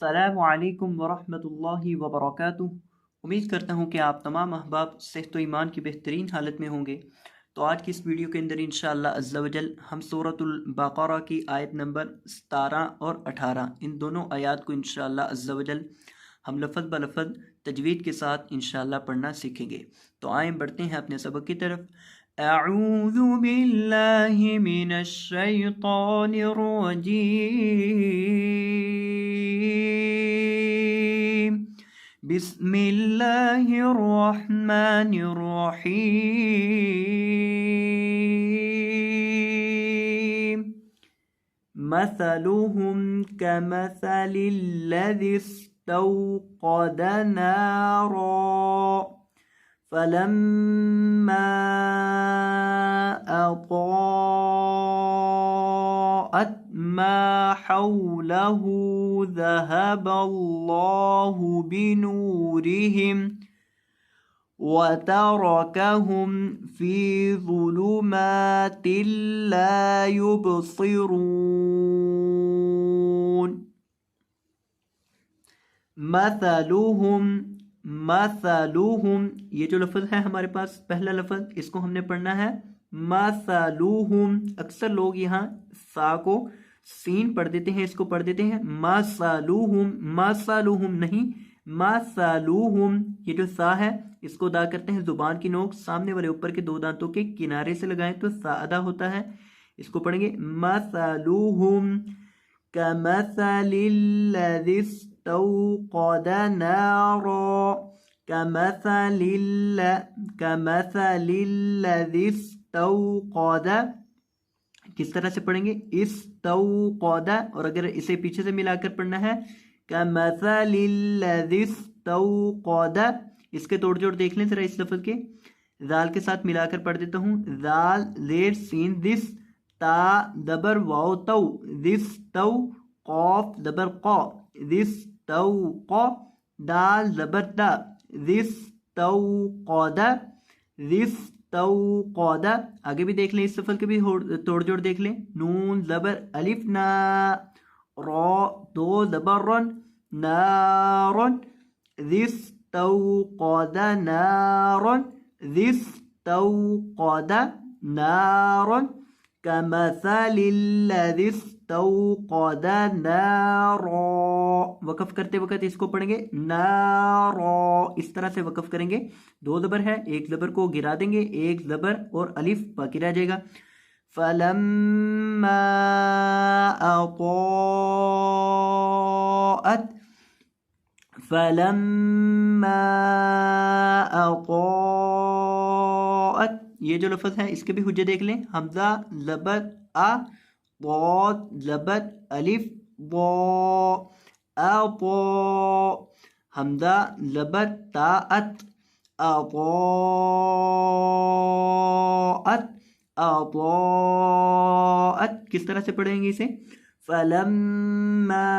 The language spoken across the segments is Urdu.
السلام علیکم ورحمۃ اللہ وبرکاتہ۔ امید کرتا ہوں کہ آپ تمام احباب صحت و ایمان کی بہترین حالت میں ہوں گے۔ تو آج کی اس ویڈیو کے اندر انشاءاللہ عز و جل ہم سورۃ البقرہ کی آیت نمبر 17 اور 18 ان دونوں آیات کو انشاءاللہ عز و جل ہم لفظ بلفظ تجوید کے ساتھ انشاءاللہ پڑھنا سیکھیں گے۔ تو آئیں بڑھتے ہیں اپنے سبق کی طرف۔ اعوذ باللہ من الشیطان الرجیم، بسم اللہ الرحمن الرحیم۔ مثلهم كمثل الذي استوقد نارا فلما أضاءت ما حوله ذهب الله بنورهم وتركهم في ظلمات لا يبصرون۔ مثلهم یہ جو لفظ ہے ہمارے پاس پہلا لفظ، اس کو ہم نے پڑھنا ہے مثلهم۔ اکثر لوگ یہاں سا کو سین پڑھ دیتے ہیں، اس کو پڑھ دیتے ہیں مثلهم نہیں، مثلهم۔ یہ جو سا ہے اس کو ادا کرتے ہیں زبان کی نوک سامنے والے اوپر کے دو دانتوں کے کنارے سے لگائیں تو سا ادا ہوتا ہے۔ اس کو پڑھیں گے مثلهم كمثل الذي استوقد نارا، كمثل الذي استوقد، کس طرح سے پڑھیں گے؟ استوقد، اور اگر اسے پیچھے سے ملا کر پڑھنا ہے كمثل الذي استوقد، اس کے توڑ جوڑ دیکھ لیں ذرا اس لفظ کے۔ ذال کے ساتھ ملا کر پڑھ دیتا ہوں، ذال زیر سین دس، تا دبر واو تو، دس تو، قاف دبر قا، دس تو قا، دال زبر تا، دس تو قاد، دس تو قاد۔ آگے بھی دیکھ لیں، اس لفظ کے بھی توڑ جوڑ دیکھ لیں، نون زبر الف نا، را دو زبر رن، نارن، دس تو قاد نارن، دس تو قاد نارن، كمثل الذي استوقد نارا۔ وقف کرتے وقت اس کو پڑھیں گے نارا، اس طرح سے وقف کریں گے۔ دو زبر ہے، ایک زبر کو گرا دیں گے، ایک زبر اور الف باقی رہ جائے گا۔ فلما اضاءت، فلما اضاءت، یہ جو لفظ ہے اس کے بھی حجے دیکھ لیں، حمزہ زبر ا، ضاد زبر الف ضا، اضا، حمزہ زبر تا ات، اضاءت، اضاءت، کس طرح سے پڑھیں گے اسے؟ فلما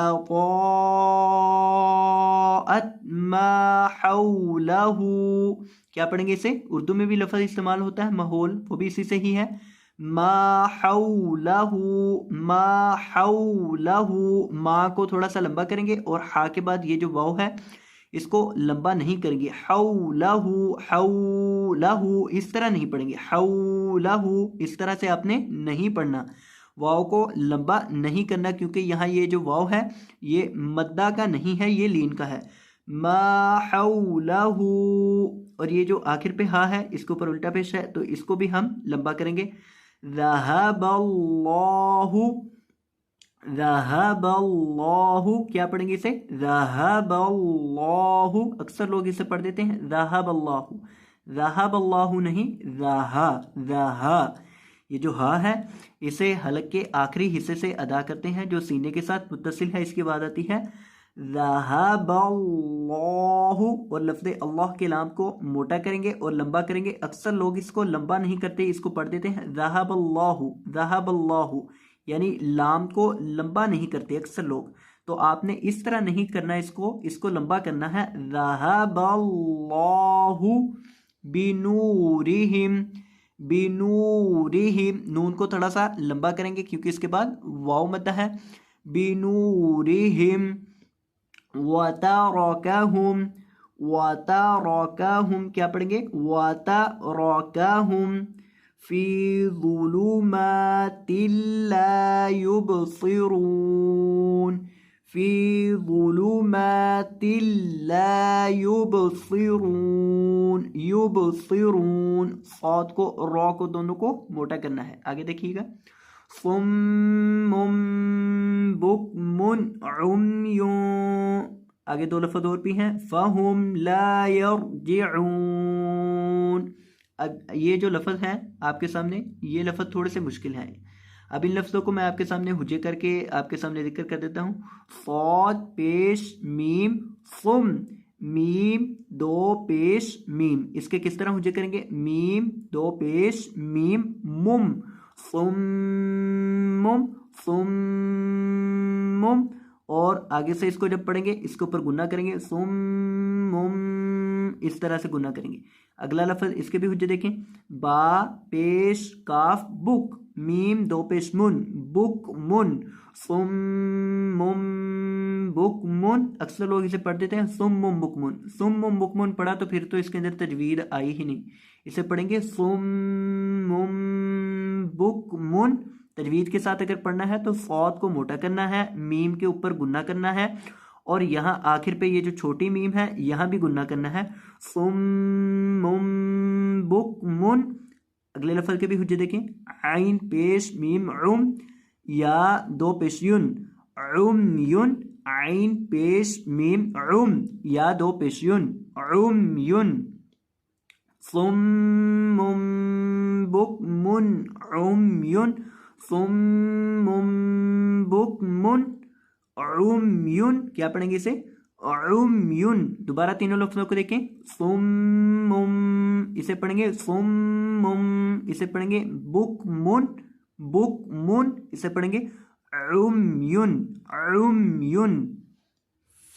اضاءت ما حوله، کیا پڑھیں گے اسے؟ اردو میں بھی لفظ استعمال ہوتا ہے ماحول، وہ بھی اسی سے ہی ہے، ما حوله، ما حوله، ما کو تھوڑا سا لمبا کریں گے اور ہا کے بعد یہ جو واو ہے اس کو لمبا نہیں کریں گے، حوله، حوله، اس طرح نہیں پڑھیں گے، حوله، اس طرح سے آپ نے نہیں پڑھنا، واو کو لمبا نہیں کرنا، کیونکہ یہاں یہ جو واو ہے یہ مدہ کا نہیں ہے، یہ لین کا ہے۔ ما حوله، اور یہ جو آخر پہ ہا ہے اس کے اوپر الٹا پیش ہے تو اس کو بھی ہم لمبا کریں گے۔ ذهب اللہ، ذهب اللہ، کیا پڑھیں گے اسے؟ ذهب اللہ، اکثر لوگ اسے پڑھ دیتے ہیں ذهب اللہ، ذهب اللہ نہیں، ذہا، ذہا، یہ جو ہا ہے اسے حلق کے آخری حصے سے ادا کرتے ہیں جو سینے کے ساتھ متصل ہے، اس کے بعد آتی ہے ذہب اللہ، اور لفظ اللہ کے لام کو موٹا کریں گے اور لمبا کریں گے۔ اکثر لوگ اس کو لمبا نہیں کرتے، اس کو پڑھ دیتے ہیں ذہب اللہ، ذہب اللہ، یعنی لام کو لمبا نہیں کرتے اکثر لوگ، تو آپ نے اس طرح نہیں کرنا، اس کو لمبا کرنا ہے، ذہب اللہ بنورہم، بنورہم، نون کو تھوڑا سا لمبا کریں گے کیونکہ اس کے بعد واو مدہ ہے، بنورهم وتركهم کیا پڑھیں گے وتركهم فی ظلمات لا يبصرون فی ظلمات لا يبصرون صاد کو را کو دونوں کو موٹا کرنا ہے. آگے دیکھیے گا صم بکم عمی. آگے دو لفظ اور بھی ہیں فہم لا یرجعون. اب یہ جو لفظ ہیں آپ کے سامنے یہ لفظ تھوڑے سے مشکل ہیں. اب ان لفظوں کو میں آپ کے سامنے حجے کر کے آپ کے سامنے ذکر کر دیتا ہوں. صاد پیش میم صم میم دو پیش میم. اس کے کس طرح حجے کریں گے میم دو پیش میم مم صم صم. اور آگے سے اس کو جب پڑھیں گے اس کے اوپر گنا کریں گے صم اس طرح سے گنا کریں گے. اگلا لفظ اس کے بھی حجے دیکھیں با پیش کاف بک میم دو پیش من بک من صم بک من. اکثر لوگ اسے پڑھ دیتے ہیں صم بک من. صم بک من پڑھا تو پھر تو اس کے اندر تجوید آئی ہی نہیں. اسے پڑھیں گے صم بک من. تجوید کے ساتھ اگر پڑھنا ہے تو صاد کو موٹا کرنا ہے میم کے اوپر گنا کرنا ہے اور یہاں آخر پہ یہ جو چھوٹی میم ہے یہاں بھی گنا کرنا ہے صم بکم. اگلے لفظ کے بھی حجے دیکھیں عین پیش میم عم یا دو پیش یون عمیون عین پیش میم عم یا دو پیش یون عمیون صم بکم عمیون صم بکم عمیون. کیا پڑھیں گے اسے عمیون. دوبارہ تینوں لفظوں کو دیکھیں صم اسے پڑھیں گے صم اسے پڑھیں گے بکمن بکمن اسے پڑھیں گے عمیون عمیون.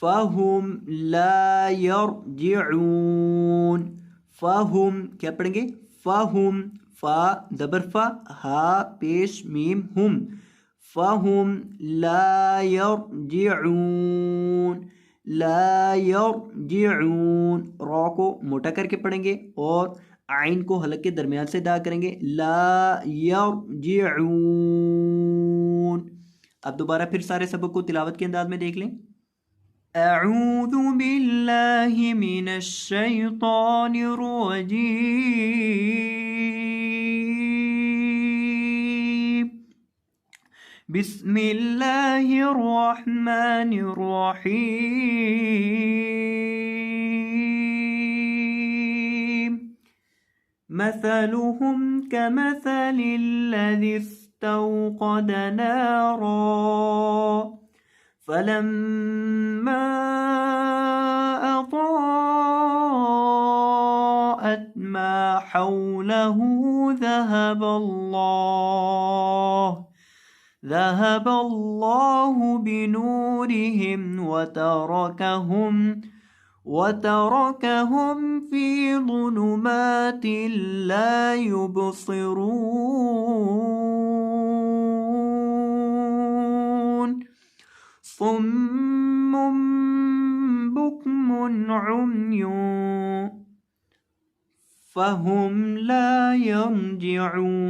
فہم لا یرجعون فہم کیا پڑھیں گے فہم فا زبر فا ہا پیش میم ہم فہم لا یرجعون لا یرجعون. را کو موٹا کر کے پڑھیں گے اور عین کو حلق کے درمیان سے ادا کریں گے لا یرجعون. اب دوبارہ پھر سارے سبق کو تلاوت کے انداز میں دیکھ لیں. اعوذ باللہ من الشیطان الرجیم بسم اللہ الرحمن الرحیم مثلهم كمثل الذي استوقد نارا فلما أضاءت ما حوله ذهب الله بنورهم وتركهم في ظلمات لا يبصرون صم بكم عمي فهم لا يرجعون.